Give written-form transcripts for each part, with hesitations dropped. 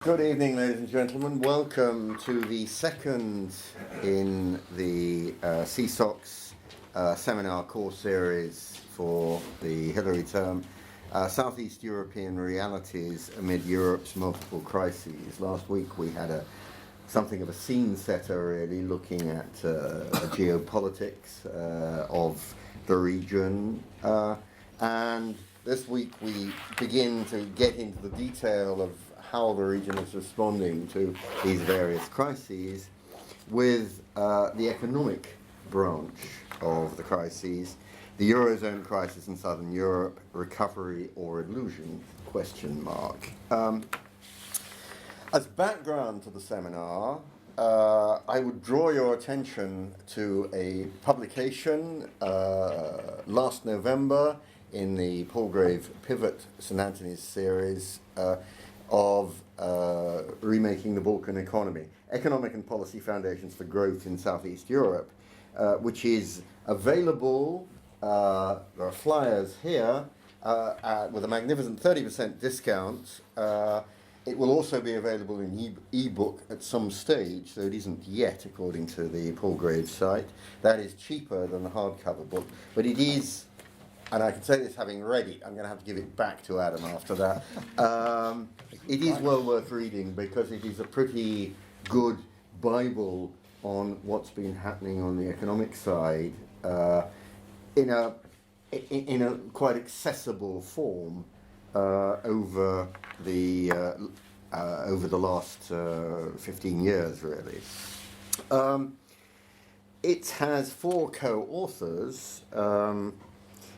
Good evening, ladies and gentlemen. Welcome to the second in the CSOC's seminar course series for the Hillary term, Southeast European Realities Amid Europe's Multiple Crises. Last week we had something of a scene setter, really, looking at the geopolitics of the region. And this week we begin to get into the detail of how the region is responding to these various crises with the economic branch of the crises, the Eurozone crisis in Southern Europe, recovery or illusion, question mark. As background to the seminar, I would draw your attention to a publication last November in the Palgrave Pivot St. Antony's series of Remaking the Balkan Economy, Economic and Policy Foundations for Growth in Southeast Europe, which is available, there are flyers here, with a magnificent 30% discount. It will also be available in e-book at some stage, so it isn't yet, according to the Palgrave site. That is cheaper than the hardcover book, but it is, and I can say this having read it, I'm going to have to give it back to Adam after that. It is well worth reading because it is a pretty good Bible on what's been happening on the economic side in a quite accessible form over the last 15 years, really. It has four co-authors.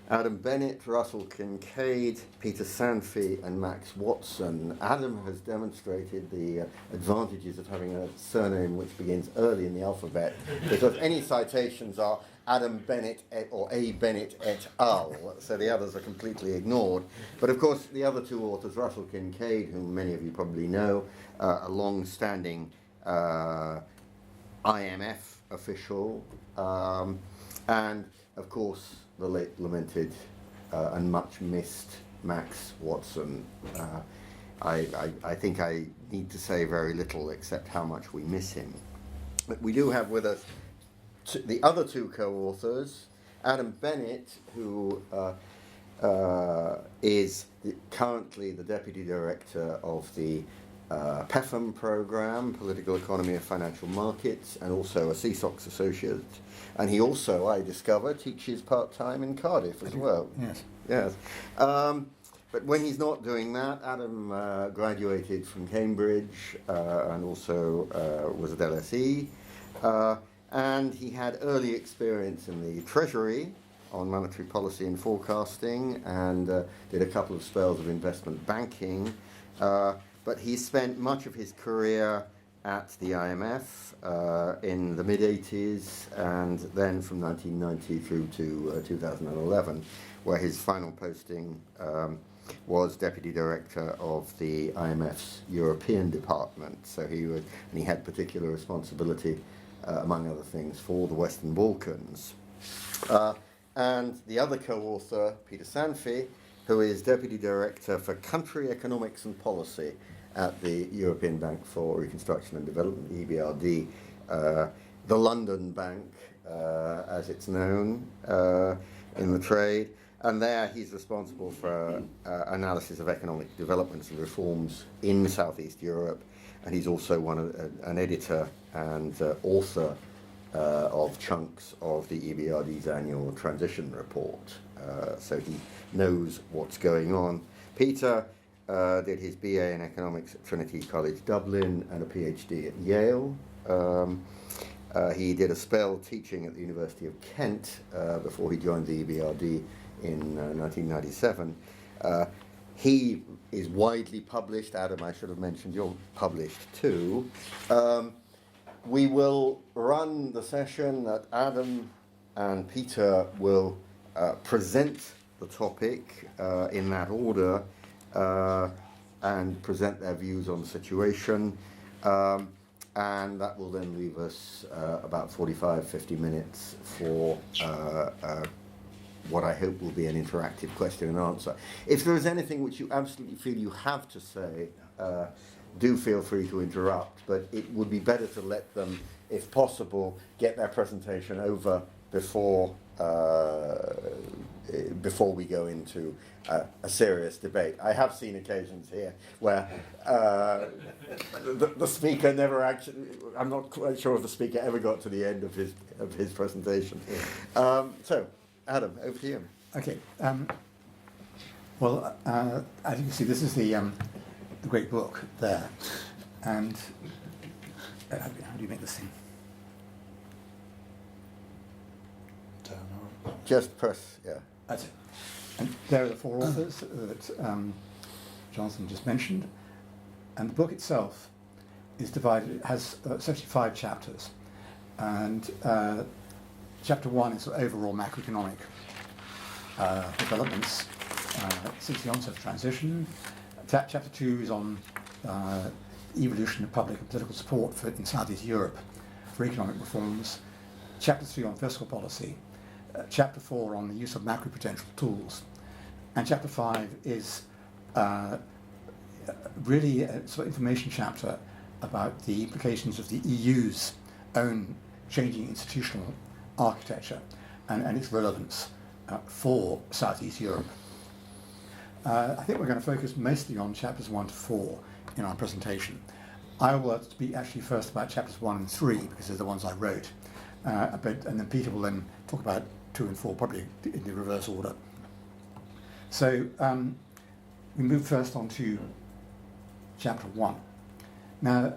Adam Bennett, Russell Kincaid, Peter Sanfey, and Max Watson. Adam has demonstrated the advantages of having a surname which begins early in the alphabet, because any citations are Adam Bennett or A. Bennett et al., so the others are completely ignored. But of course, the other two authors, Russell Kincaid, whom many of you probably know, a long-standing IMF official, and of course, the late lamented and much missed Max Watson. I think I need to say very little except how much we miss him. But we do have with us the other two co-authors, Adam Bennett, who is currently the Deputy Director of the PEFM program, Political Economy of Financial Markets, and also a CSOC's associate. And he also, I discover, teaches part-time in Cardiff as well. Yes. But when he's not doing that, Adam graduated from Cambridge and also was at LSE. And he had early experience in the Treasury on monetary policy and forecasting, and did a couple of spells of investment banking. But he spent much of his career at the IMF in the mid-80s, and then from 1990 through to 2011, where his final posting was Deputy Director of the IMF's European Department. So he had particular responsibility, among other things, for the Western Balkans. And the other co-author, Peter Sanfey, who is Deputy Director for Country Economics and Policy at the European Bank for Reconstruction and Development, EBRD, the London Bank, as it's known in the trade. And there he's responsible for analysis of economic developments and reforms in Southeast Europe. And he's also an editor and author of chunks of the EBRD's annual transition report. So he knows what's going on. Peter did his BA in economics at Trinity College Dublin and a PhD at Yale. He did a spell teaching at the University of Kent before he joined the EBRD in 1997. He is widely published. Adam, I should have mentioned, you're published too. We will run the session that Adam and Peter will present the topic in that order, and present their views on the situation, and that will then leave us about 45-50 minutes for what I hope will be an interactive question and answer. If there is anything which you absolutely feel you have to say, do feel free to interrupt, but it would be better to let them, if possible, get their presentation over before we go into a serious debate. I have seen occasions here where the speaker never actually, I'm not quite sure if the speaker ever got to the end of his presentation. So, Adam, over to you. Okay. Well, as you can see, this is the great book there. And how do you make this thing? Just press, yeah. That's it. And there are the four authors that Jonathan just mentioned. And the book itself is divided, has essentially 5 chapters. And chapter 1 is overall macroeconomic developments since the onset of transition. Chapter 2 is on evolution of public and political support in Southeast Europe for economic reforms. Chapter 3 on fiscal policy. Chapter 4 on the use of macroprudential tools. And Chapter 5 is really a sort of information chapter about the implications of the EU's own changing institutional architecture and its relevance for Southeast Europe. I think we're going to focus mostly on chapters 1 to 4 in our presentation. I will speak actually first about chapters 1 and 3 because they're the ones I wrote, and then Peter will then talk about 2 and 4, probably in the reverse order. So we move first on to chapter 1. Now,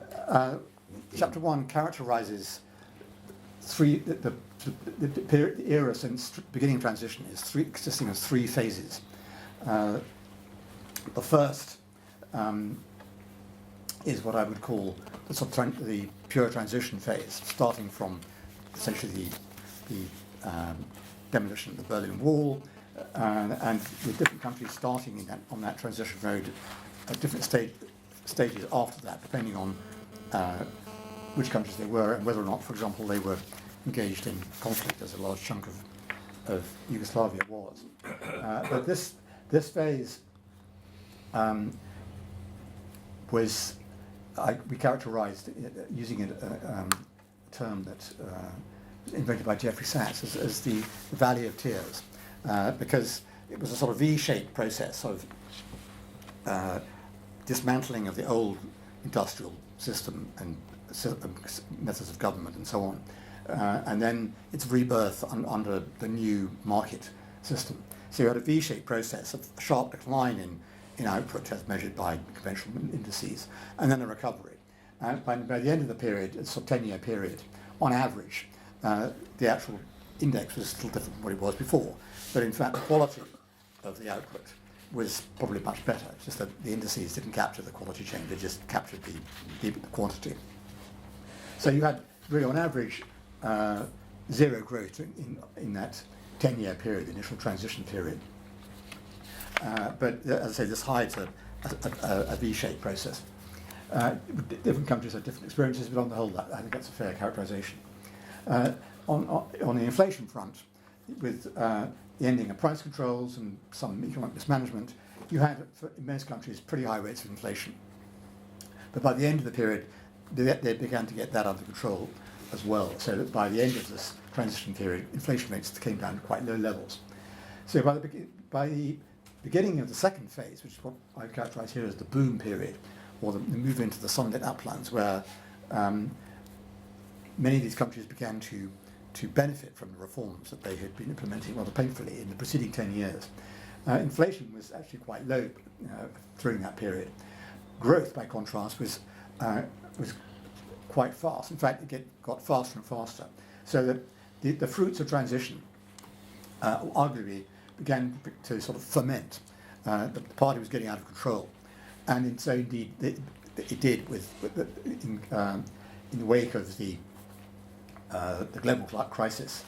chapter 1 characterizes the era since beginning of transition is consisting of 3 phases. The first is what I would call the pure transition phase, starting from essentially the demolition of the Berlin Wall, and with different countries starting on that transition road at different stages after that, depending on which countries they were and whether or not, for example, they were engaged in conflict, as a large chunk of Yugoslavia was. But this phase we characterized using a term that was invented by Jeffrey Sachs as the Valley of Tears, because it was a sort of V-shaped process of dismantling of the old industrial system and methods of government and so on, and then its rebirth under the new market system. So you had a V-shaped process of a sharp decline in output as measured by conventional indices, and then a recovery. By the end of the period, it's a 10-year period, on average, the actual index was still different from what it was before, but in fact the quality of the output was probably much better. It's just that the indices didn't capture the quality change, they just captured the quantity. So you had really on average zero growth in that 10-year period, the initial transition period. But as I say, this hides a V-shaped process. Different countries have different experiences, but on the whole, I think that's a fair characterization. On the inflation front, with the ending of price controls and some economic mismanagement, you had, in most countries, pretty high rates of inflation. But by the end of the period, they began to get that under control as well, so that by the end of this transition period, inflation rates came down to quite low levels. So by the beginning of the second phase, which is what I characterize here as the boom period, or the move into the sunlit uplands, where many of these countries began to benefit from the reforms that they had been implementing rather painfully in the preceding 10 years. Inflation was actually quite low during that period. Growth, by contrast, was quite fast. In fact, it got faster and faster. So that the fruits of transition arguably began to sort of ferment. The party was getting out of control. And so indeed it did in the wake of the global crisis,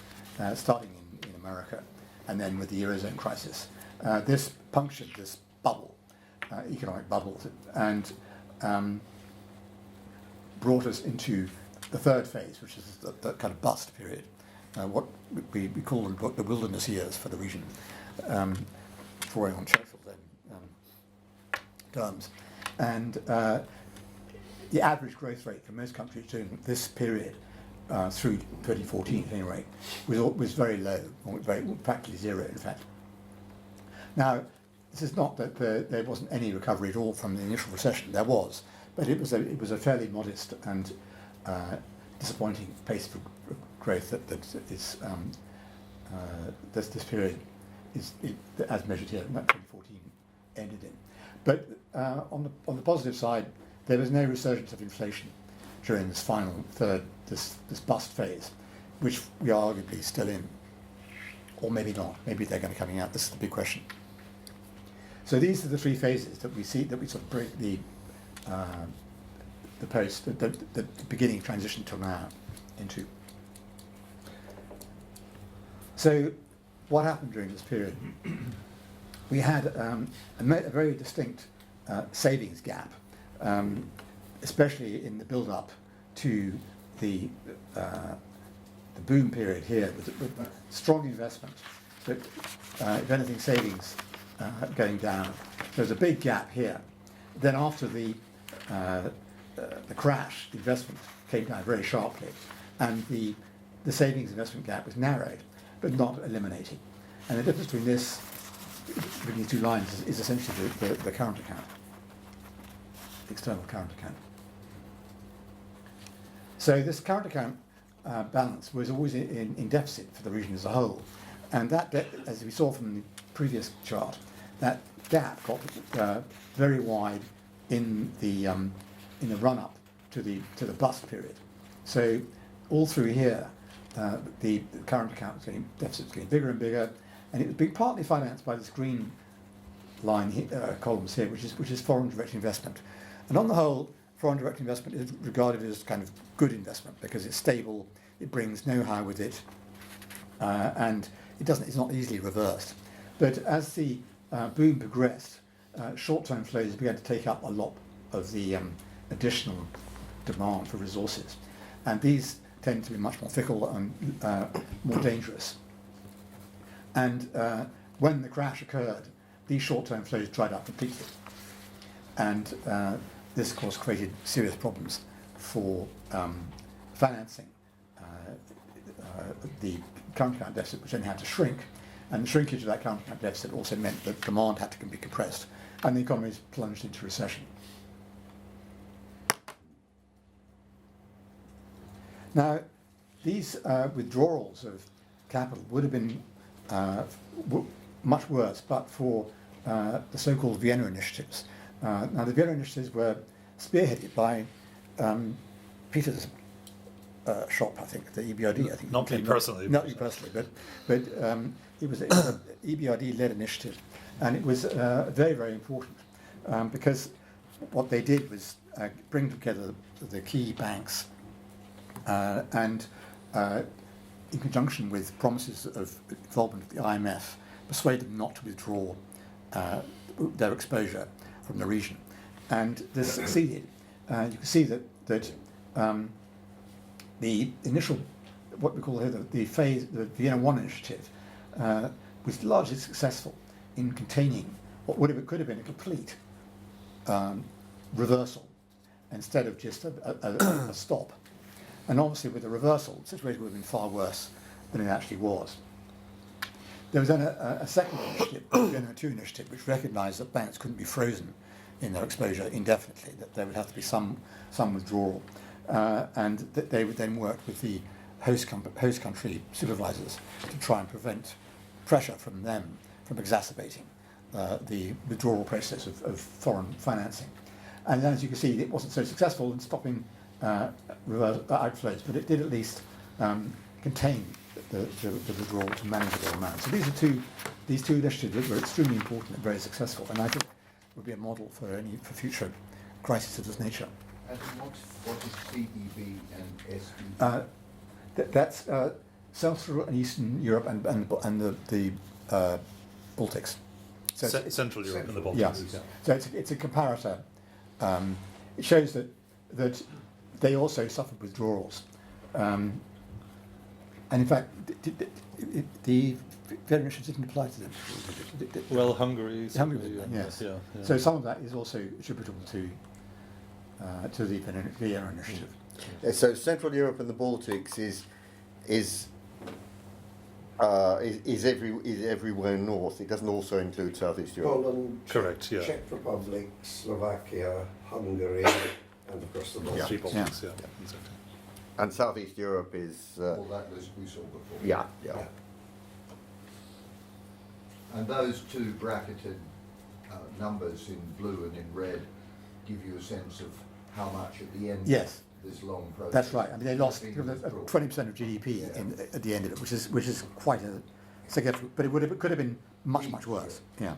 starting in America, and then with the Eurozone crisis. This punctured this bubble, economic bubble, and brought us into the third phase, which is the kind of bust period, what we call in the book the wilderness years for the region, drawing on Churchill's terms. And the average growth rate for most countries during this period, through 2014 at any rate, was very low, or practically zero in fact. Now, this is not that there wasn't any recovery at all from the initial recession. There was, but it was a fairly modest and disappointing pace of growth that this period is as measured here, that 2014 ended in. But on the positive side, there was no resurgence of inflation during this final third, this bust phase, which we are arguably still in, or maybe not. Maybe they're going to be coming out. This is the big question. So these are the three phases that we see, that we sort of break the beginning transition till now into. So what happened during this period? We had a very distinct savings gap, especially in the build-up to the boom period here, with strong investment, but if anything, savings going down. There's a big gap here. Then after the crash, the investment came down very sharply, and the savings investment gap was narrowed, but not eliminated. And the difference between these two lines is essentially the current account, the external current account. So this current account balance was always in deficit for the region as a whole, and that, as we saw from the previous chart, that gap got very wide in the run-up to the bust period. So all through here, the current account deficit was getting bigger and bigger, and it was being partly financed by this green line columns here, which is foreign direct investment. And on the whole, foreign direct investment is regarded as kind of good investment because it's stable, it brings know-how with it, and it's not easily reversed. But as the boom progressed, short-term flows began to take up a lot of the additional demand for resources, and these tend to be much more fickle and more dangerous. And when the crash occurred, these short-term flows dried up completely, and this, of course, created serious problems for financing the current account deficit, which then had to shrink. And the shrinkage of that current account deficit also meant that demand had to be compressed, and the economy plunged into recession. Now, these withdrawals of capital would have been much worse, but for the so-called Vienna Initiatives. Now, the Vienna Initiatives were spearheaded by Peter's shop, I think, the EBRD. I think not me personally. Not you personally, but it was an EBRD-led initiative, and it was very, very important because what they did was bring together the key banks and, in conjunction with promises of involvement of the IMF, persuade them not to withdraw their exposure from the region, and this succeeded. You can see that the initial, what we call here the Vienna I initiative, was largely successful in containing what could have been a complete reversal instead of just a stop. And obviously, with the reversal, the situation would have been far worse than it actually was. There was then a second initiative, the Vienna II initiative, which recognised that banks couldn't be frozen in their exposure indefinitely, that there would have to be some withdrawal, and that they would then work with the host country supervisors to try and prevent pressure from them from exacerbating the withdrawal process of foreign financing. And as you can see, it wasn't so successful in stopping outflows, but it did at least contain the withdrawal to manageable amounts. So these two initiatives that were extremely important and very successful, and I think would be a model for future crises of this nature. And what is CEB and SEB? That's Central and Eastern Europe and the Baltics. So Central Europe and the Baltics. Yeah. So it's a comparator. It shows that they also suffered withdrawals, and in fact, the Vienna Initiative didn't apply to them. Well, Hungary. Yes. Yeah. So some of that is also attributable to to the Vienna Initiative. So Central Europe and the Baltics is everywhere north. It doesn't also include Southeast Europe. Poland, Correct, yeah. Czech Republic, Slovakia, Hungary, and across the Baltic. Three Baltics, yeah, exactly. And Southeast Europe is All that list we saw before. yeah. And those two bracketed numbers in blue and in red give you a sense of how much at the end Yes. of this long process. That's right. I mean, they lost has been withdrawn. 20% of GDP at the end of it, which is quite a significant. But it could have been much worse. Yeah.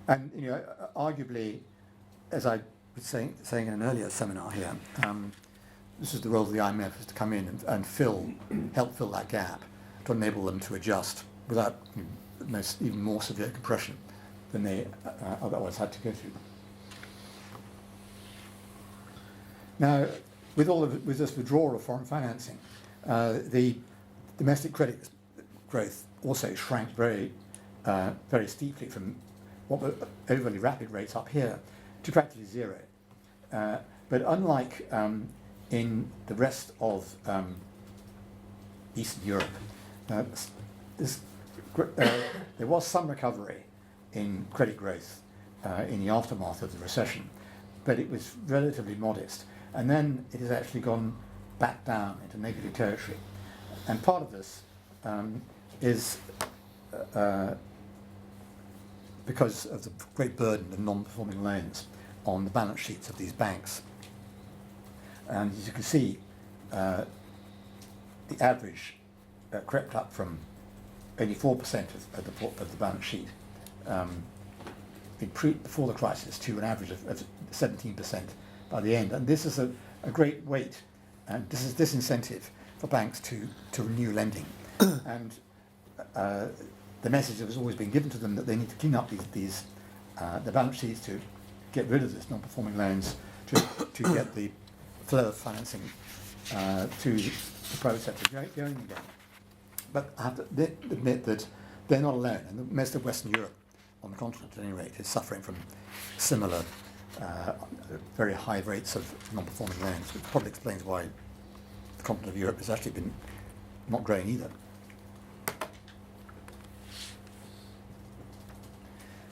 And arguably, as I was saying in an earlier seminar here, this is the role of the IMF, is to come in and help fill that gap, to enable them to adjust without even more severe compression than they otherwise had to go through. Now, with this withdrawal of foreign financing, the domestic credit growth also shrank very steeply from what were overly rapid rates up here to practically zero. But unlike in the rest of Eastern Europe, there was some recovery in credit growth in the aftermath of the recession, but it was relatively modest. And then it has actually gone back down into negative territory. And part of this is because of the great burden of non-performing loans on the balance sheets of these banks. And as you can see, the average crept up from only 4% of the balance sheet before the crisis to an average of 17% by the end. And this is a great weight, and this is disincentive for banks to renew lending. And the message that has always been given to them that they need to clean up the balance sheets to get rid of this non-performing loans, to get the flow of financing to the private sector going again. But I have to admit that they're not alone, and most of Western Europe, on the continent at any rate, is suffering from similar very high rates of non-performing loans, which probably explains why the continent of Europe has actually been not growing either.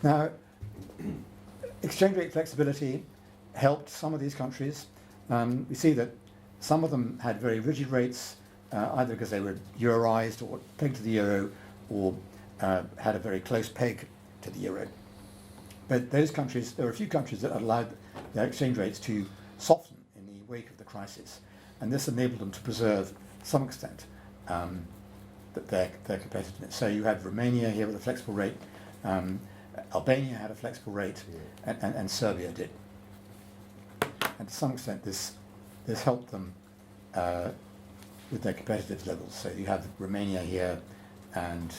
Now, exchange rate flexibility helped some of these countries. We see that some of them had very rigid rates, either because they were euroized or pegged to the euro, or had a very close peg to the euro. But those countries, there were a few countries that allowed their exchange rates to soften in the wake of the crisis, and this enabled them to preserve, to some extent, their competitiveness. So you had Romania here with a flexible rate, Albania had a flexible rate, and Serbia did. And to some extent, this helped them with their competitive levels. So you have Romania here, and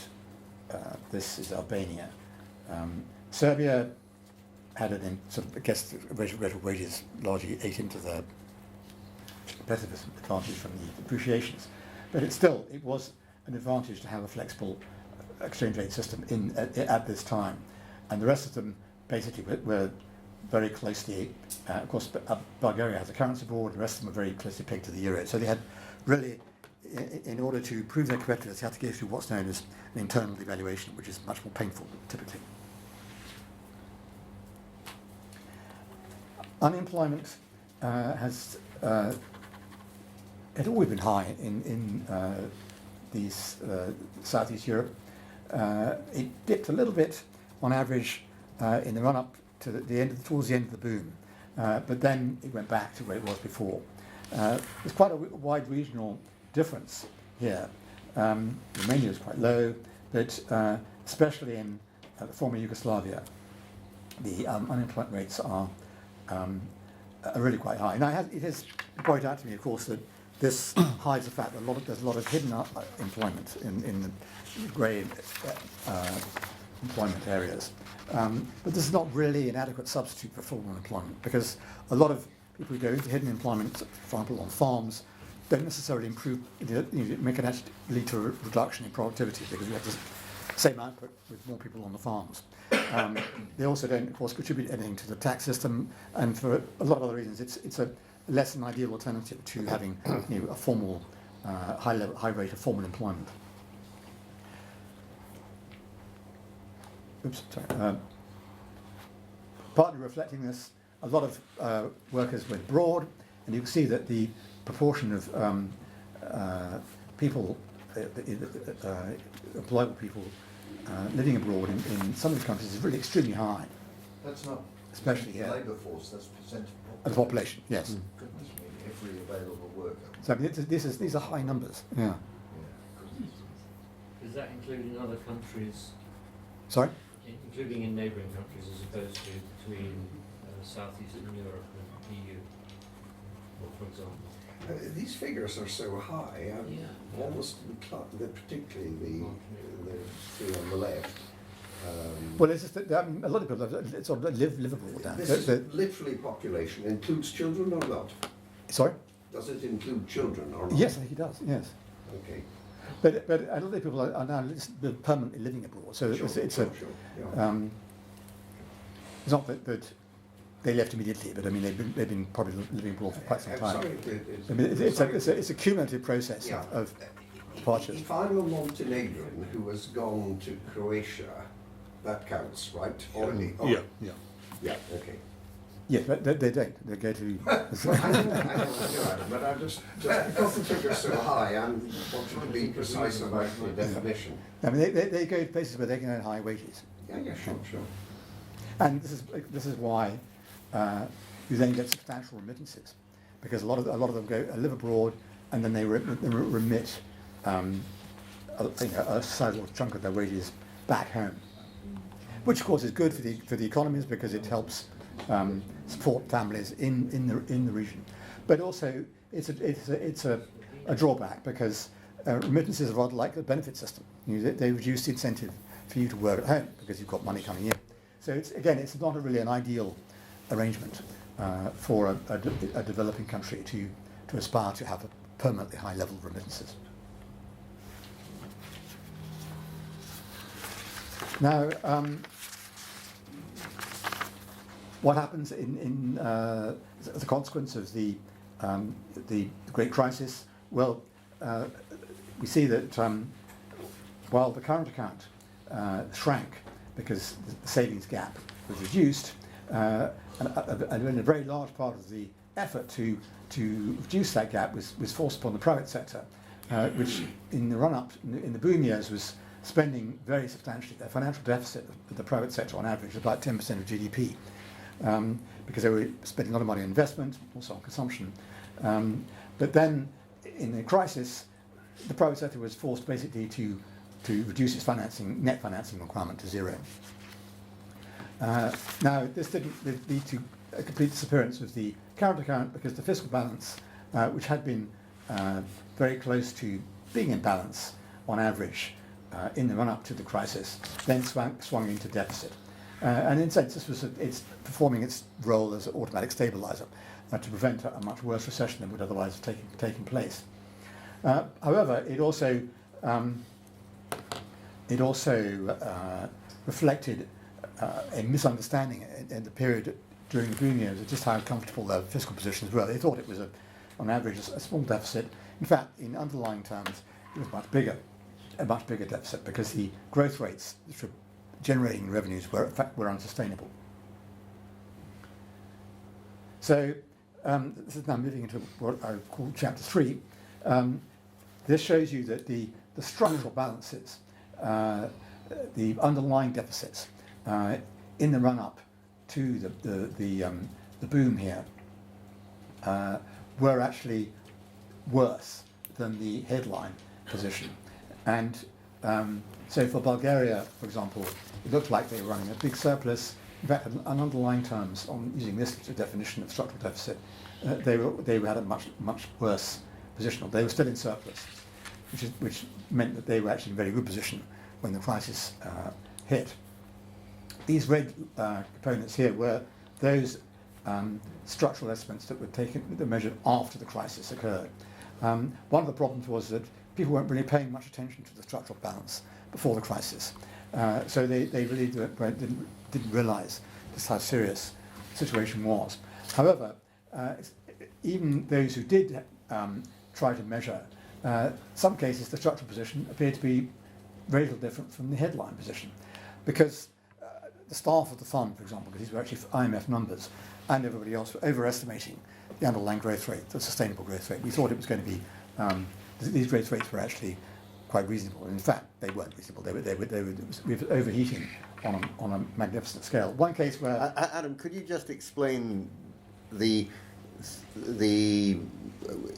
this is Albania. Serbia had I guess the rate of wages largely ate into their competitiveness advantage from the depreciations. But it was an advantage to have a flexible exchange rate system at this time. And the rest of them basically were very closely, of course, Bulgaria has a currency board, the rest of them are very closely pegged to the euro. So they had really, in order to prove their competitiveness, they had to go through what's known as an internal devaluation, which is much more painful, typically. Unemployment had always been high in these Southeast Europe. It dipped a little bit on average in the run-up to towards the end of the boom, but then it went back to where it was before. There's quite a wide regional difference here. Romania is quite low, but especially in the former Yugoslavia, the unemployment rates are really quite high. Now, it has pointed out to me, of course, that this hides the fact that there's a lot of hidden employment in the grey employment areas. But this is not really an adequate substitute for full employment, because a lot of people who go into hidden employment, for example, on farms, don't necessarily improve, make it actually lead to a reduction in productivity, because you have to same output with more people on the farms. They also don't, of course, contribute anything to the tax system, and for a lot of other reasons, it's a less than ideal alternative to having a formal, high rate of formal employment. Oops, sorry. Partly reflecting this, a lot of workers went abroad, and you can see that the proportion of people, employable people living abroad in some of these countries is really extremely high. That's not especially here. Labour force, that's percent Of the population, yes. Goodness me, every available worker. So I mean, these are high numbers. Yeah. Does that include in other countries, Sorry? including in neighbouring countries, as opposed to between southeastern Europe and EU, or for example? These figures are so high, almost particularly the three on the left. Well, it's just that, I mean, a lot of people sort of live abroad now. This is literally population. Includes children or not? Sorry? Does it include children or not? Yes, I think it does, yes. Okay. But a lot of people are now permanently living abroad, so Sure, it's sure. Yeah. it's not that they left immediately, but I mean they've been probably living abroad for quite some time. I mean, it's a cumulative process of departures. If I'm a Montenegrin who has gone to Croatia, that counts, right? Already. Oh, Yeah. Yeah. Okay. Yes, but they don't. They go to. I know, but I just because the figure's so high, I wanted to be precise about the definition. I mean, they go to places where they can earn high wages, Yeah, sure. and this is why you then get substantial remittances, because a lot of them go live abroad, and then they remit a sizable chunk of their wages back home, which of course is good for the economies because it helps support families in the region, but also it's a drawback because remittances are rather like the benefit system. They reduce the incentive for you to work at home because you've got money coming in. So it's not really an ideal arrangement for a developing country to aspire to have a permanently high level of remittances. Now, what happens as a consequence of the Great Crisis? Well, we see that while the current account shrank because the savings gap was reduced, and a very large part of the effort to reduce that gap was forced upon the private sector, which in the run-up, in the boom years, was spending very substantially. The financial deficit of the private sector on average was about 10% of GDP. Because they were spending a lot of money on investment, also on consumption. But then, in the crisis, the private sector was forced basically to reduce its net financing requirement to zero. Now, this didn't lead to a complete disappearance of the current account because the fiscal balance, which had been very close to being in balance on average in the run-up to the crisis, then swung into deficit. And in a sense, it's performing its role as an automatic stabiliser to prevent a much worse recession than would otherwise have taken place. However, it also reflected a misunderstanding in the period during the boom years of just how comfortable their fiscal positions were. They thought it was, on average, a small deficit. In fact, in underlying terms, it was a much bigger deficit because the growth rates for generating revenues were unsustainable. So this is now moving into what I call chapter 3. This shows you that the structural balances, the underlying deficits in the run-up to the boom here were actually worse than the headline position. And so for Bulgaria, for example, it looked like they were running a big surplus. In fact, on underlying terms, on using this definition of structural deficit, they had a much worse position. They were still in surplus, which meant that they were actually in a very good position when the crisis hit. These red components here were those structural estimates that were measured after the crisis occurred. One of the problems was that people weren't really paying much attention to the structural balance before the crisis. So they really didn't realise just how serious the situation was. However, even those who did try to measure, some cases the structural position appeared to be very little different from the headline position, because the staff of the fund, for example, because these were actually IMF numbers, and everybody else were overestimating the underlying growth rate, the sustainable growth rate. We thought it was going to be, these growth rates were actually quite reasonable. In fact, they weren't reasonable. We were overheating on a magnificent scale. One case where... Adam, could you just explain the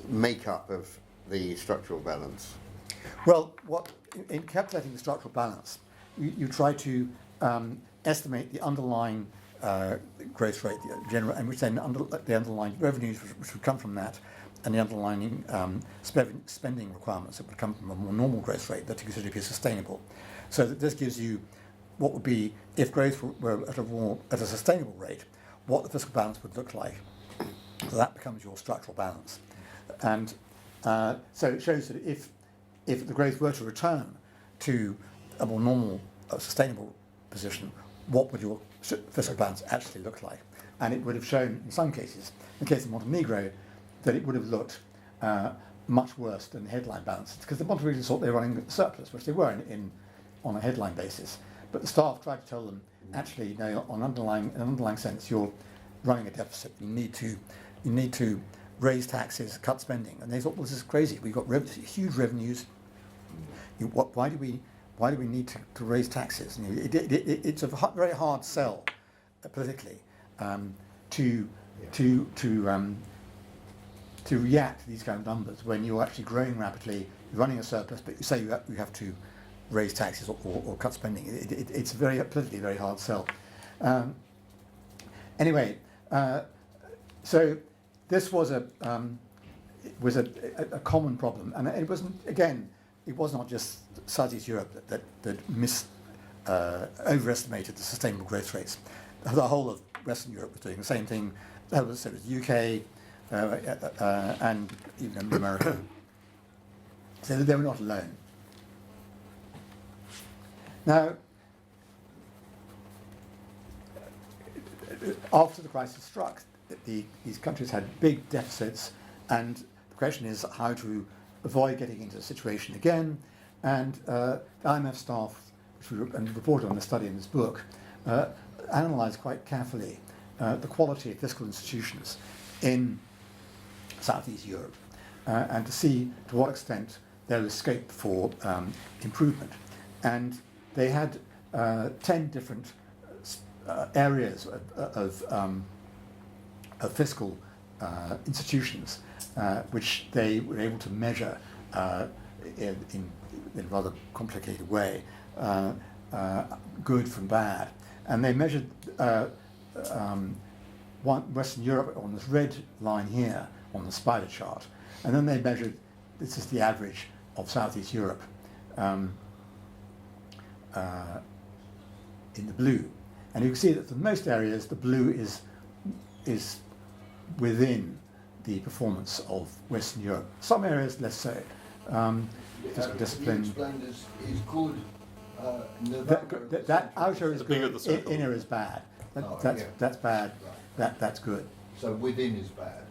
makeup of the structural balance? Well, in calculating the structural balance, you try to estimate the underlying growth rate, and which then the underlying revenues which would come from that, and the underlying spending requirements that would come from a more normal growth rate that you consider to be sustainable. So that this gives you what would be, if growth were at a sustainable rate, what the fiscal balance would look like. So that becomes your structural balance. And so it shows that if the growth were to return to a more normal, sustainable position, what would your fiscal balance actually look like? And it would have shown, in some cases, in the case of Montenegro, that it would have looked much worse than the headline balance, because the Montenegro thought they were running a surplus, which they were on a headline basis. But the staff tried to tell them, actually, no, in an underlying sense, you're running a deficit. You need to raise taxes, cut spending. And they thought, well, this is crazy. We've got huge revenues. Why do we need to raise taxes? It's a very hard sell politically to react to these kind of numbers when you're actually growing rapidly, running a surplus, but you say you have to raise taxes or cut spending. It's a politically very hard sell. Anyway, so this was a common problem, and it was not just Southeast Europe that overestimated the sustainable growth rates. The whole of Western Europe was doing the same thing. That was the UK and even America. So they were not alone. Now, after the crisis struck, these countries had big deficits, and the question is how to avoid getting into the situation again. And the IMF staff, which we reported on the study in this book, analysed quite carefully the quality of fiscal institutions in Southeast Europe, and to see to what extent there was scope for improvement. And they had 10 different areas of fiscal institutions which they were able to measure in a rather complicated way, good from bad. And they measured Western Europe on this red line here on the spider chart, and then they measured, this is the average of Southeast Europe in the blue. And you can see that for most areas the blue is within the performance of Western Europe. Some areas less so. Fiscal discipline. You explained is good. That outer is bigger good, the circle. inner is bad. That's bad. Right. That's good. So within is bad.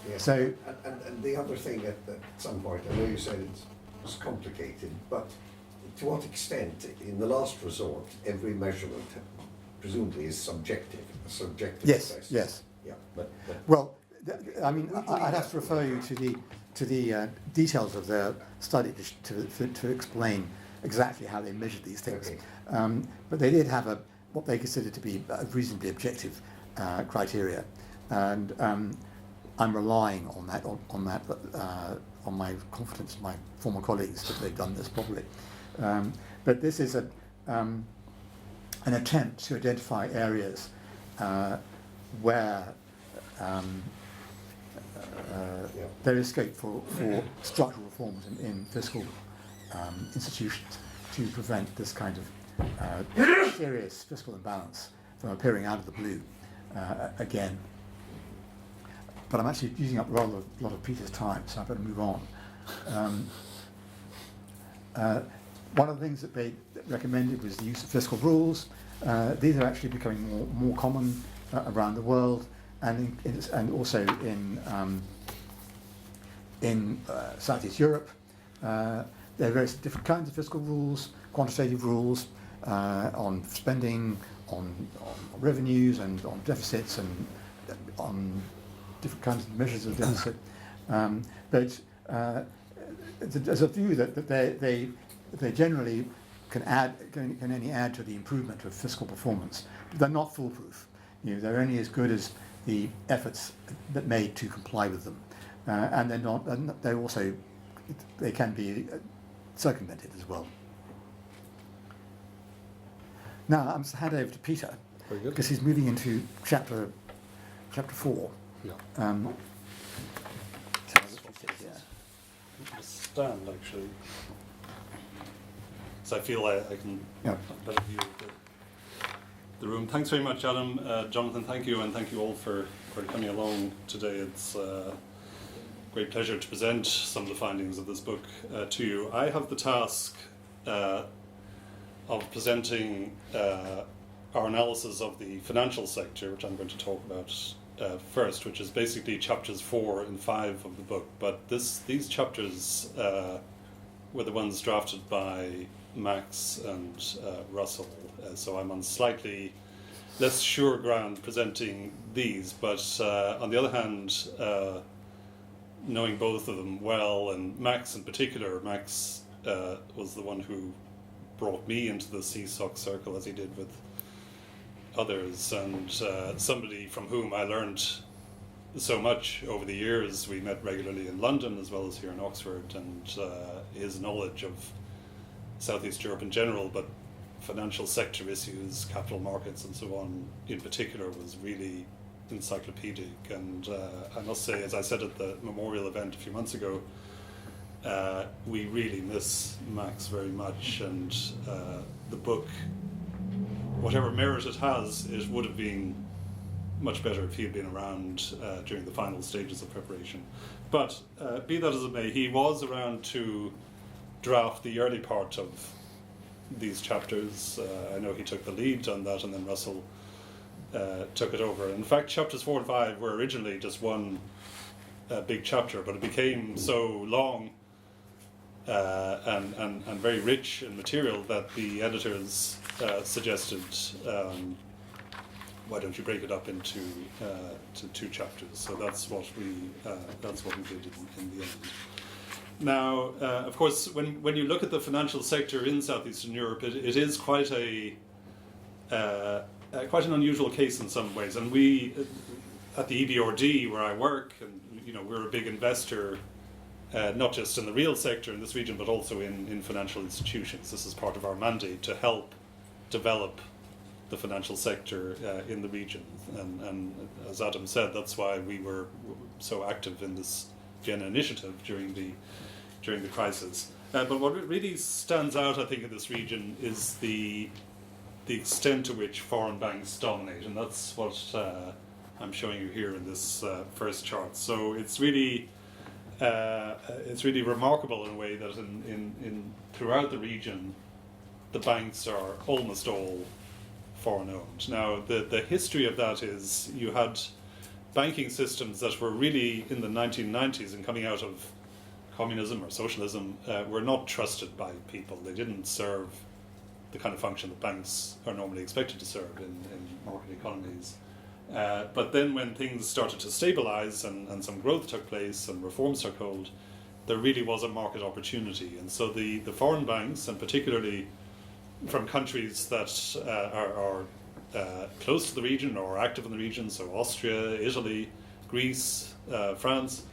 Yes. So, and the other thing at some point, I know you said it was complicated, but to what extent, in the last resort, every measurement presumably is subjective, a subjective yes, assessment. yes. Yeah, but Well, I mean, I'd have to refer you to the details of their study to explain exactly how they measured these things. Okay. But they did have what they considered to be a reasonably objective criteria, and I'm relying on that on my confidence in my former colleagues that they've done this properly. But this is an attempt to identify areas where there is scope for structural reforms in fiscal institutions to prevent this kind of serious fiscal imbalance from appearing out of the blue again. But I'm actually using up rather a lot of Peter's time, so I better move on. One of the things that they recommended was the use of fiscal rules. These are actually becoming more common around the world, and also in Southeast Europe. There are various different kinds of fiscal rules, quantitative rules on spending, on revenues, and on deficits, and on different kinds of measures of deficit. But there's a view that they generally can only add to the improvement of fiscal performance, but they're not foolproof. They're only as good as the efforts that made to comply with them, and they're not. And they can be circumvented as well. Now I'm going to hand over to Peter because he's moving into chapter 4. Yeah. Stand actually, so I feel I can have a better view of the room. Thanks very much, Adam. Jonathan, thank you, and thank you all for coming along today. It's a great pleasure to present some of the findings of this book to you. I have the task of presenting our analysis of the financial sector, which I'm going to talk about first, which is basically chapters 4 and 5 of the book. But these chapters were the ones drafted by Max and Russell, so I'm on slightly less sure ground presenting these. But on the other hand, knowing both of them well, and Max in particular, Max was the one who brought me into the CSOC circle, as he did with others, and somebody from whom I learned so much over the years. We met regularly in London as well as here in Oxford, and his knowledge of Southeast Europe in general, but financial sector issues, capital markets and so on in particular, was really encyclopedic. And I must say, as I said at the memorial event a few months ago, we really miss Max very much, and the book, whatever merit it has, it would have been much better if he had been around during the final stages of preparation. But be that as it may, he was around to draft the early part of these chapters. I know he took the lead on that, and then Russell took it over. In fact, chapters 4 and 5 were originally just one big chapter, but it became so long and very rich in material that the editors suggested, why don't you break it up into to 2 chapters? So that's what we did in the end. Now, of course, when you look at the financial sector in Southeastern Europe, it is quite quite an unusual case in some ways. And we, at the EBRD, where I work, and we're a big investor, not just in the real sector in this region, but also in financial institutions. This is part of our mandate to help develop the financial sector in the region. And as Adam said, that's why we were so active in this Vienna Initiative during the crisis. But what really stands out, I think, in this region is the extent to which foreign banks dominate, and that's what I'm showing you here in this first chart. So it's really remarkable in a way that in throughout the region, the banks are almost all foreign owned. Now, the history of that is you had banking systems that were really in the 1990s and coming out of communism or socialism were not trusted by people. They didn't serve the kind of function that banks are normally expected to serve in market economies. But then when things started to stabilize and some growth took place and reforms took hold, there really was a market opportunity. And so the foreign banks, and particularly from countries that are close to the region or active in the region, so Austria, Italy, Greece, France,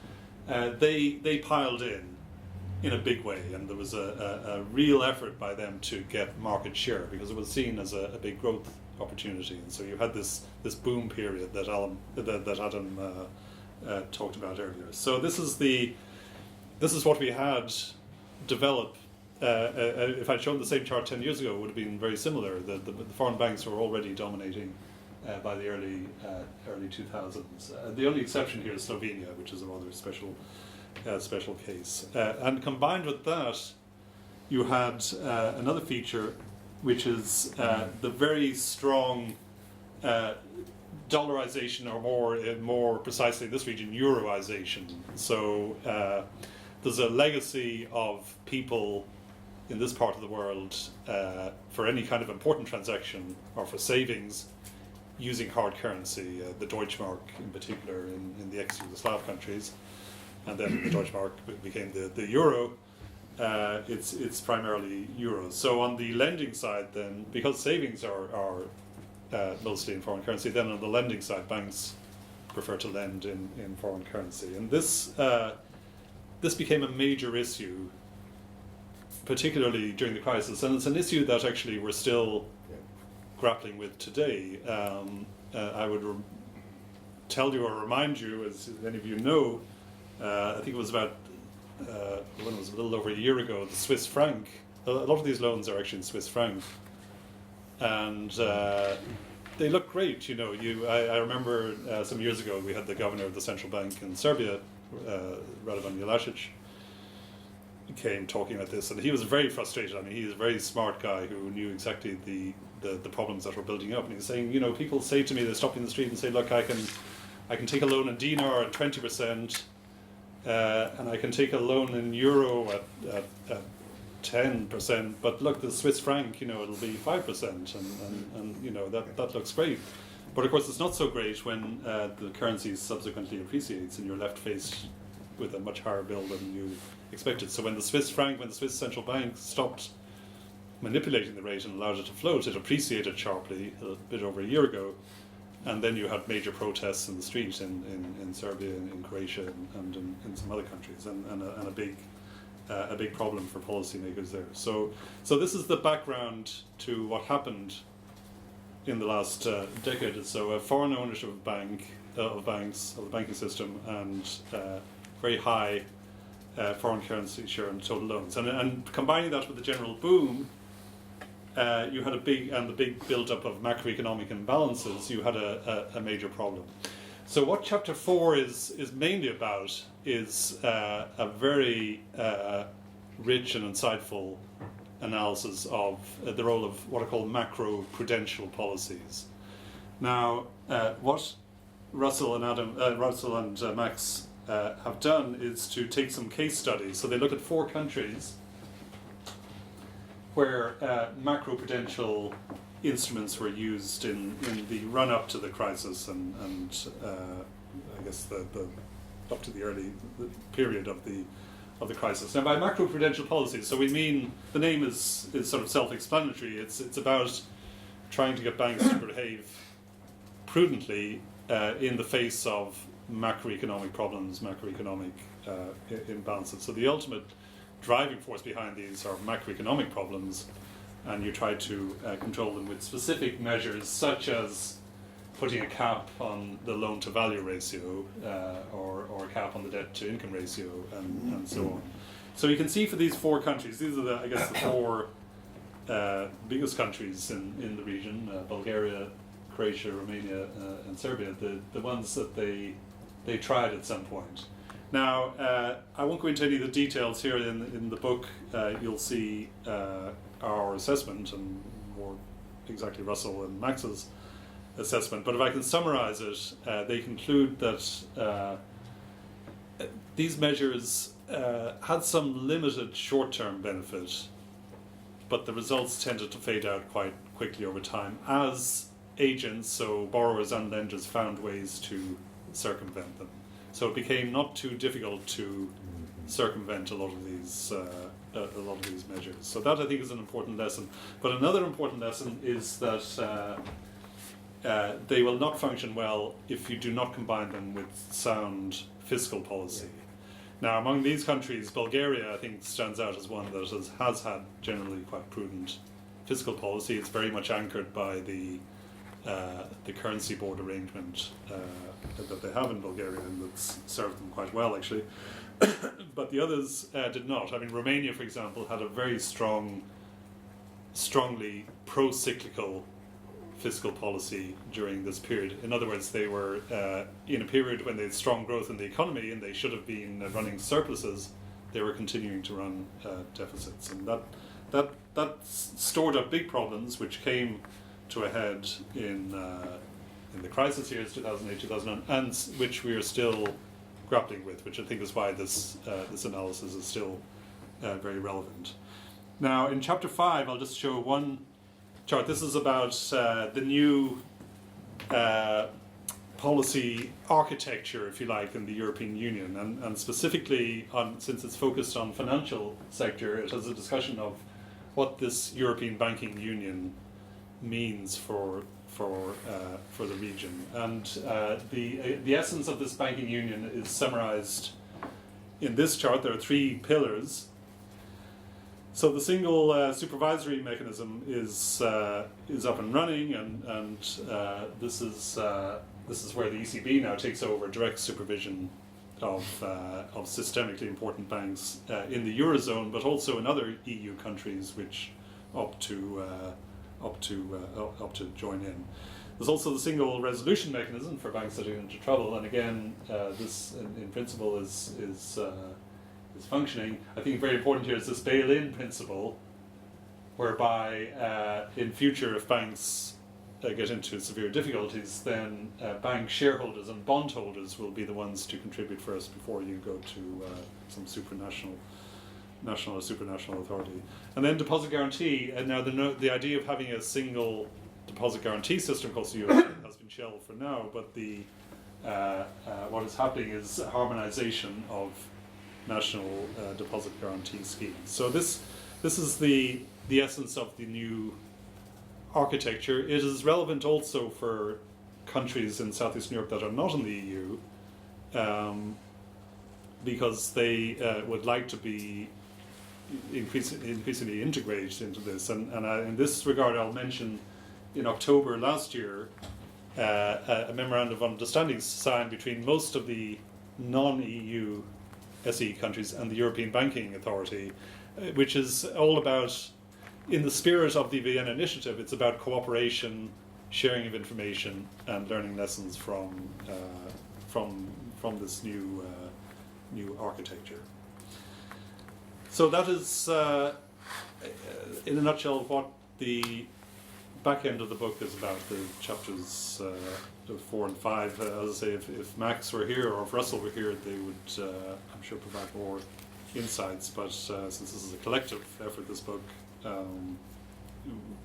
they piled in a big way, and there was a real effort by them to get market share because it was seen as a big growth opportunity. And so you had this boom period that Adam talked about earlier. So this is what we had developed. If I'd shown the same chart 10 years ago, it would have been very similar. The foreign banks were already dominating by the early 2000s. The only exception here is Slovenia, which is a rather special case. And combined with that, you had another feature, which is the very strong dollarization, or more precisely in this region, euroization. So there's a legacy of people in this part of the world for any kind of important transaction or for savings using hard currency, the Deutschmark in particular in the ex-Yugoslav countries, and then the Deutschmark became the euro. It's primarily euros. So on the lending side then, because savings are mostly in foreign currency, then on the lending side banks prefer to lend in foreign currency. And this became a major issue, particularly during the crisis, and it's an issue that actually we're still grappling with today. I would tell you or remind you, as many of you know, I think it was about when it was a little over a year ago, the Swiss franc. A lot of these loans are actually in Swiss franc, and they look great. You know, I remember some years ago we had the governor of the central bank in Serbia, Radovan Jelačić, came talking about this, and he was very frustrated. I mean, he's a very smart guy who knew exactly the problems that were building up, and he was saying, you know, people say to me, they stop me in the street and say, look, I can take a loan in dinar at 20%, and I can take a loan in euro at 10%, but look, the Swiss franc, you know, it'll be 5%, and you know, that looks great. But of course it's not so great when the currency subsequently appreciates and you're left faced with a much higher bill than you expected. So when the Swiss central bank stopped manipulating the rate and allowed it to float, it appreciated sharply a bit over a year ago, and then you had major protests in the street in Serbia, in Croatia, and in some other countries, and a big problem for policymakers there. So this is the background to what happened in the last decade or so: a foreign ownership of banks, of the banking system, and very high foreign currency share in total loans, and combining that with the general boom. You had the big build-up of macroeconomic imbalances. You had a major problem. So what Chapter 4 is mainly about is a very rich and insightful analysis of the role of what are called macroprudential policies. Now, what Russell and Max have done is to take some case studies. So they look at 4 countries where macroprudential instruments were used in the run-up to the crisis and I guess the up to the early period of the crisis. Now, by macroprudential policies, so we mean, the name is sort of self-explanatory. It's about trying to get banks to behave prudently in the face of macroeconomic problems, macroeconomic imbalances. So the ultimate driving force behind these are macroeconomic problems, and you try to control them with specific measures, such as putting a cap on the loan-to-value ratio, or a cap on the debt-to-income ratio, and so on. So you can see for these 4 countries, these are the 4 biggest countries in the region: Bulgaria, Croatia, Romania, and Serbia. The ones that they tried at some point. Now, I won't go into any of the details here. In the book, you'll see our assessment, and more exactly Russell and Max's assessment. But if I can summarize it, they conclude that these measures had some limited short-term benefit, but the results tended to fade out quite quickly over time as agents, so borrowers and lenders, found ways to circumvent them. So it became not too difficult to circumvent a lot of these measures. So that, I think, is an important lesson. But another important lesson is that they will not function well if you do not combine them with sound fiscal policy. Now, among these countries, Bulgaria, I think, stands out as one that has had generally quite prudent fiscal policy. It's very much anchored by the currency board arrangement that they have in Bulgaria, and that's served them quite well, actually. But the others did not. I mean, Romania, for example, had a very strongly pro-cyclical fiscal policy during this period. In other words, they were in a period when they had strong growth in the economy and they should have been running surpluses. they were continuing to run deficits, and that stored up big problems, which came to a head in the crisis years 2008, 2009, and which we are still grappling with, which I think is why this analysis is still very relevant. Now, in chapter 5, I'll just show one chart. This is about the new policy architecture, if you like, in the European Union, and specifically, since it's focused on financial sector, it has a discussion of what this European banking union means for the region. And the essence of this banking union is summarized in this chart. There are 3 pillars. So the single supervisory mechanism is up and running, and this is where the ECB now takes over direct supervision of systemically important banks in the Eurozone, but also in other EU countries which opt to join in. There's also the single resolution mechanism for banks that are into trouble, and again, this in principle is functioning. I think very important here is this bail-in principle, whereby in future, if banks get into severe difficulties, then bank shareholders and bondholders will be the ones to contribute first before you go to some national or supranational authority. And then deposit guarantee. And now the idea of having a single deposit guarantee system across the Europe has been shelved for now, but what is happening is harmonization of national deposit guarantee schemes. So this is the essence of the new architecture. It is relevant also for countries in Southeastern Europe that are not in the EU, because they would like to be increasingly integrated into this. And in this regard, I'll mention in October last year a memorandum of understanding signed between most of the non-EU SE countries and the European Banking Authority, which is all about, in the spirit of the Vienna Initiative, it's about cooperation, sharing of information, and learning lessons from this new architecture. So that is, in a nutshell, what the back end of the book is about, the chapters 4 and 5. As I say, if Max were here or if Russell were here, they would, I'm sure, provide more insights. But since this is a collective effort, this book, Adam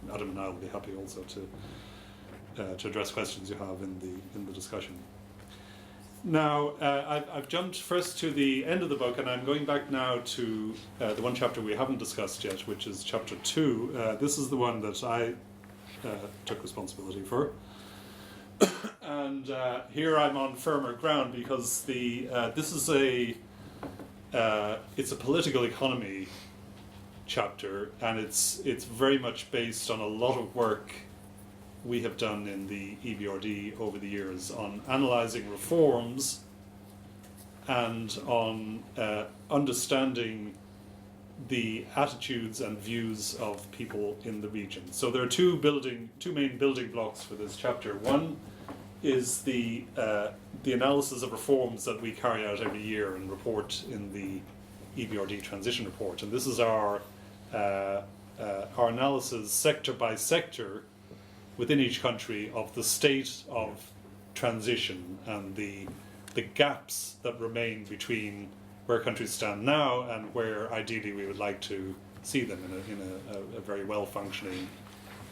and I will be happy also to address questions you have in the discussion. Now, I've jumped first to the end of the book, and I'm going back now to the one chapter we haven't discussed yet, which is chapter 2. This is the one that I took responsibility for. And here I'm on firmer ground because this is it's a political economy chapter, and it's very much based on a lot of work we have done in the EBRD over the years on analysing reforms and on understanding the attitudes and views of people in the region. So there are two main building blocks for this chapter. One is the analysis of reforms that we carry out every year and report in the EBRD transition report, and this is our analysis sector by sector within each country of the state of transition and the gaps that remain between where countries stand now and where ideally we would like to see them in a very well-functioning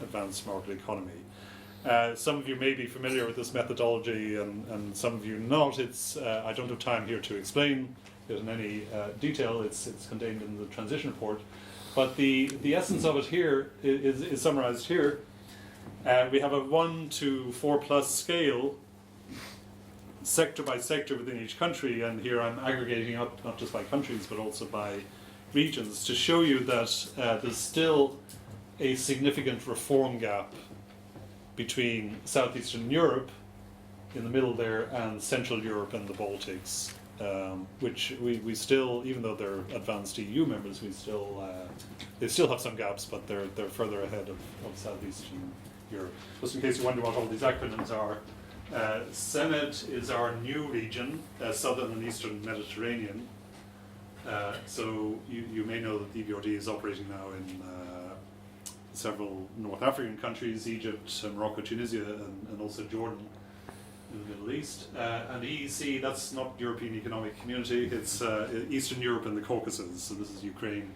advanced market economy. Some of you may be familiar with this methodology and some of you not. I don't have time here to explain it in any detail. It's contained in the transition report. But the essence of it here is summarized here. We have a 1 to 4 plus scale, sector by sector within each country, and here I'm aggregating up not just by countries but also by regions to show you that there's still a significant reform gap between Southeastern Europe in the middle there and Central Europe and the Baltics, which we still, even though they're advanced EU members, they still have some gaps, but they're further ahead of Southeastern Europe. Just in case you wonder what all these acronyms are, CEMED is our new region, Southern and Eastern Mediterranean. So you may know that the EBRD is operating now in several North African countries, Egypt, Morocco, Tunisia, and also Jordan in the Middle East. And EEC, that's not European Economic Community, it's Eastern Europe and the Caucasus. So this is Ukraine,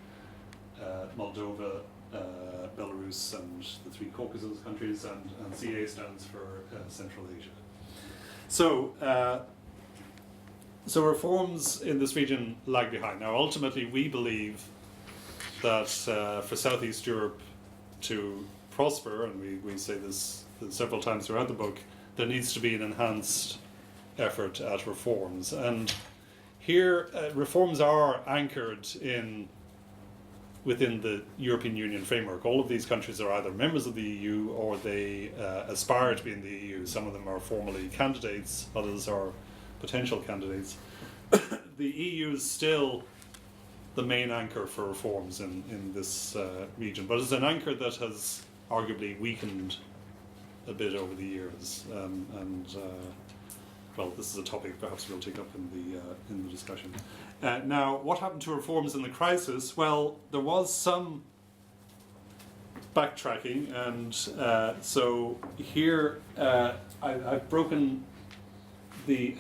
Moldova, Belarus, and the three Caucasus countries, and CA stands for Central Asia. So reforms in this region lag behind. Now, ultimately, we believe that for Southeast Europe to prosper, and we say this several times throughout the book, there needs to be an enhanced effort at reforms. And here, reforms are anchored within the European Union framework. All of these countries are either members of the EU or they aspire to be in the EU. Some of them are formally candidates, others are potential candidates. The EU is still the main anchor for reforms in this region, but it's an anchor that has arguably weakened a bit over the years. Well, this is a topic perhaps we'll take up in the discussion. Now, what happened to reforms in the crisis? Well, there was some backtracking, and so here I've broken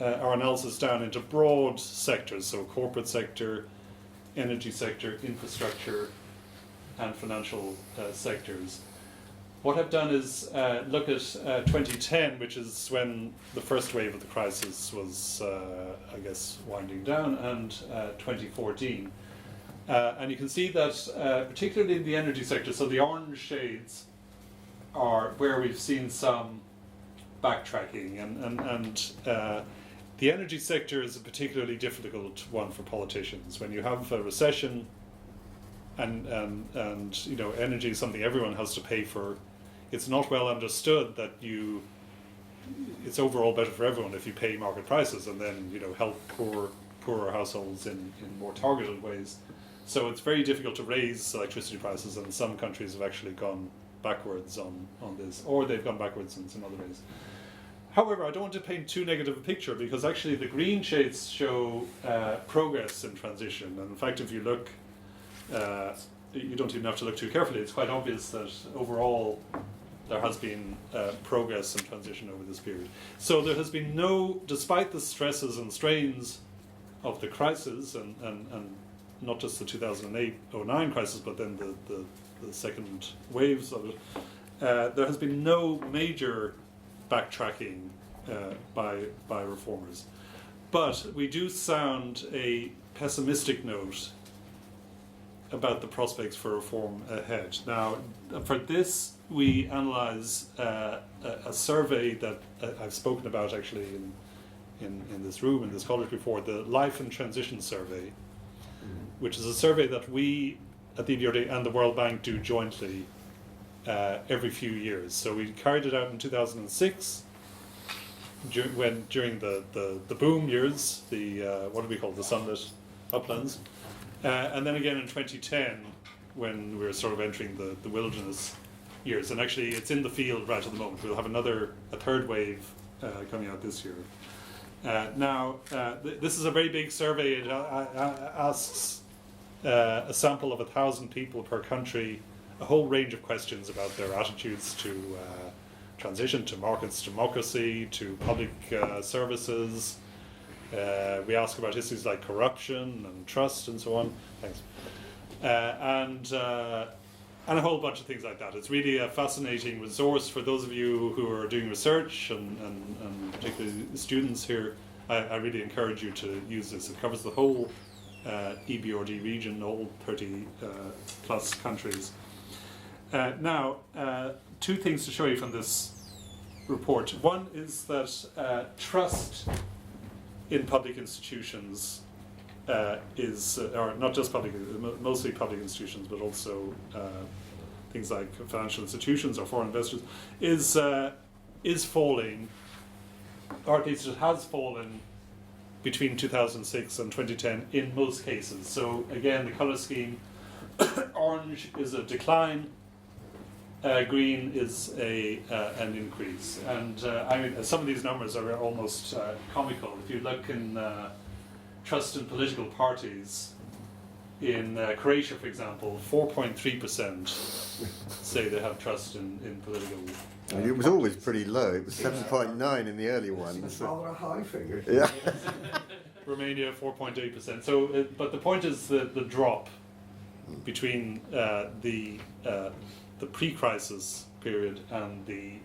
our analysis down into broad sectors, so corporate sector, energy sector, infrastructure, and financial sectors. What I've done is look at 2010, which is when the first wave of the crisis was, I guess, winding down, and 2014. And you can see that, particularly in the energy sector, so the orange shades are where we've seen some backtracking, and the energy sector is a particularly difficult one for politicians. When you have a recession, and you know, energy is something everyone has to pay for, it's not well understood that it's overall better for everyone if you pay market prices and then, you know, help poorer households in more targeted ways. So it's very difficult to raise electricity prices, and some countries have actually gone backwards on this, or they've gone backwards in some other ways. However, I don't want to paint too negative a picture, because actually the green shades show progress in transition. And in fact, if you look, you don't even have to look too carefully, it's quite obvious that overall there has been progress in transition over this period. So there has been despite the stresses and strains of the crisis, and not just the 2008-09 crisis, but then the second waves of it, there has been no major backtracking by reformers. But we do sound a pessimistic note about the prospects for reform ahead. Now, for this, we analyse a survey that I've spoken about actually in this room, in this college before, the Life and Transition Survey, which is a survey that we at the EBRD and the World Bank do jointly every few years. So we carried it out in 2006, during the boom years, what do we call it, the sunlit uplands, and then again in 2010 when we were sort of entering the wilderness years. And actually it's in the field right at the moment. We'll have a third wave coming out this year. This is a very big survey. It asks a sample of 1,000 people per country a whole range of questions about their attitudes to transition, to markets democracy, to public services. We ask about issues like corruption and trust and so on. Thanks. And a whole bunch of things like that. It's really a fascinating resource for those of you who are doing research, and particularly students here. I really encourage you to use this. It covers the whole EBRD region, all 30 plus countries. Now, two things to show you from this report. One is that trust in public institutions or not just public, mostly public institutions, but also things like financial institutions or foreign investors, is falling, or at least it has fallen between 2006 and 2010 in most cases. So again, the colour scheme, orange is a decline, green is an increase. And I mean, some of these numbers are almost comical. If you look in trust in political parties, In Croatia, for example, 4.3% say they have trust in political. It was always pretty low. It was 7.9 in the early ones. It's rather a high figure. Yeah. Romania 4.8%. So, but the point is that the drop between the pre-crisis period and the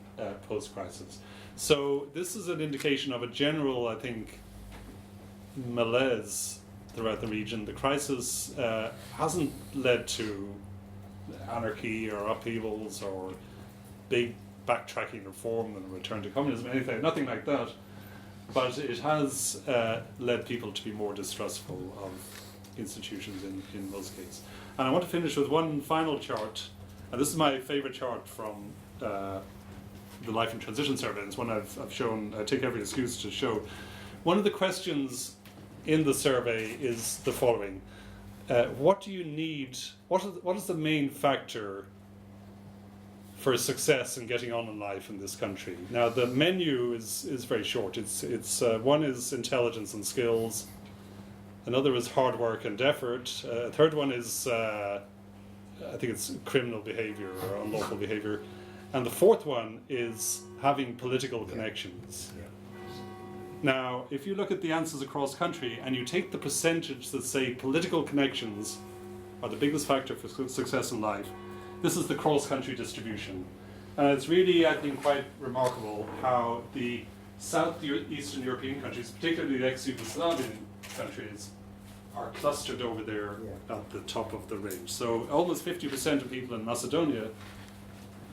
post-crisis. So this is an indication of a general, I think, malaise throughout the region. The crisis hasn't led to anarchy or upheavals or big backtracking reform and a return to communism, anything, nothing like that. But it has led people to be more distrustful of institutions in most cases. And I want to finish with one final chart, and this is my favorite chart from the Life and Transition Survey. It's one I've shown, I take every excuse to show. One of the questions in the survey is the following. What do you need, what is the main factor for success in getting on in life in this country? Now the menu is very short. It's one is intelligence and skills, another is hard work and effort, a third one is I think it's criminal behavior or unlawful behavior, and the fourth one is having political connections. Now, if you look at the answers across country and you take the percentage that say political connections are the biggest factor for success in life, this is the cross-country distribution. And it's really, I think, quite remarkable how the South-Eastern European countries, particularly the ex-Yugoslavian countries, are clustered over there at the top of the range. So almost 50% of people in Macedonia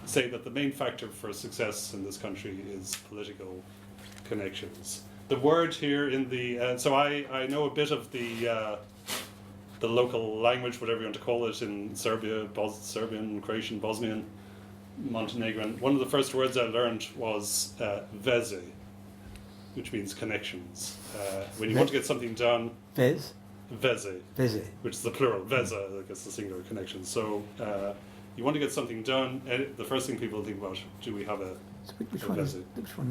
say that the main factor for success in this country is political connections. The word here in the so I know a bit of the local language, whatever you want to call it, in Serbia, Serbian, Croatian, Bosnian, Montenegrin. One of the first words I learned was veze, which means connections. When you want to get something done, Veze, which is the plural, veza, I guess the singular connection. So you want to get something done, and the first thing people think about, do we have a which one is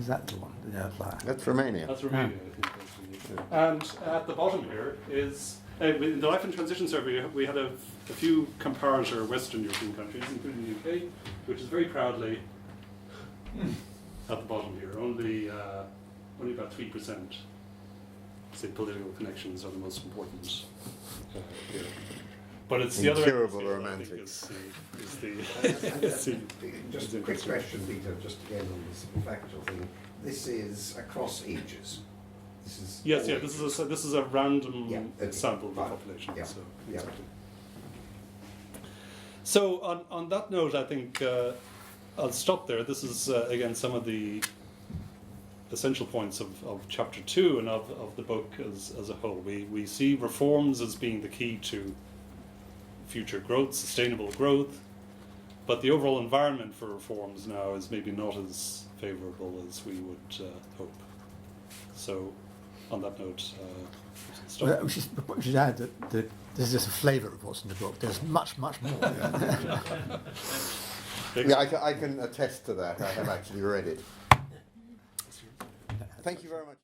that the one? The outlier? That's Romania. That's Romania, I think. And at the bottom here is, in the Life and Transition Survey, we had a few comparator Western European countries, including the UK, which is very proudly at the bottom here. Only about 3% say political connections are the most important here. But it's the other Incurable romantics. Just a quick question, Peter, just again on this factual thing. This is across ages. This is Yes, this is a random sample of the Right. population. Yeah. So, Yeah. exactly. So on that note, I think I'll stop there. This is again some of the essential points of chapter 2 and of the book as a whole. We see reforms as being the key to future growth, sustainable growth, but the overall environment for reforms now is maybe not as favourable as we would hope. So, on that note, stop. Well, we should add that this is just a flavour of what's in the book. There's much, much more. Yeah, I can attest to that. I have actually read it. Thank you very much.